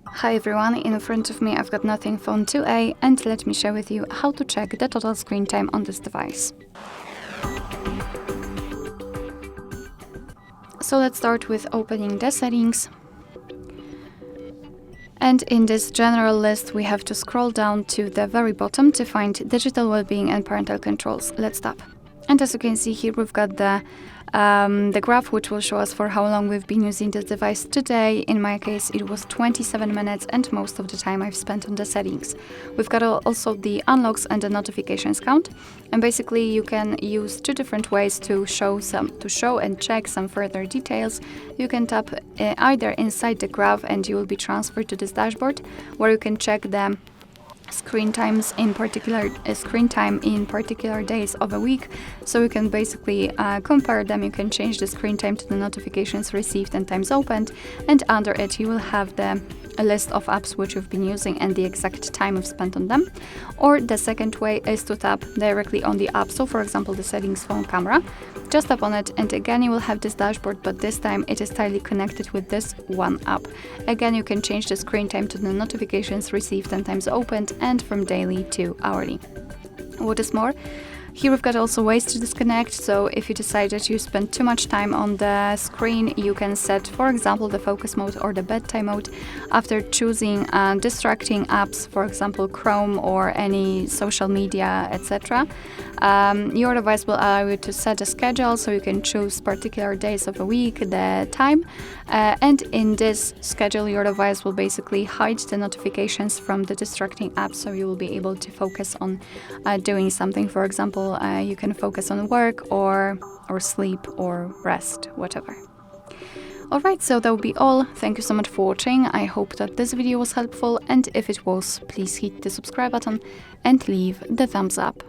Hi everyone, in front of me I've got Nothing Phone 2a and let me share with you how to check the total screen time on this device. So let's start with opening the settings. And in this general list we have to scroll down to the very bottom to find digital well-being and parental controls. Let's tap. And as you can see here, we've got the graph which will show us for how long we've been using this device today. In my case, it was 27 minutes and most of the time I've spent on the settings. We've got also the unlocks and the notifications count. And basically you can use two different ways to show and check some further details. You can tap either inside the graph and you will be transferred to this dashboard where you can check the screen time in particular days of a week, so you can basically compare them. You can change the screen time to the notifications received and times opened, and under it you will have a list of apps which you've been using and the exact time you've spent on them. Or the second way is to tap directly on the app, so for example the settings phone camera. Just tap on it and again you will have this dashboard, but this time it is tightly connected with this one app. Again, you can change the screen time to the notifications received and times opened, and from daily to hourly. What is more, here we've got also ways to disconnect, so if you decide that you spend too much time on the screen, you can set, for example, the focus mode or the bedtime mode. After choosing distracting apps, for example Chrome or any social media, etc., your device will allow you to set a schedule, so you can choose particular days of a week, the time, and in this schedule your device will basically hide the notifications from the distracting apps, so you will be able to focus on doing something. For example, you can focus on work or sleep or rest, whatever. Alright, so that will be all. Thank you so much for watching. I hope that this video was helpful, and if it was, please hit the subscribe button and leave the thumbs up.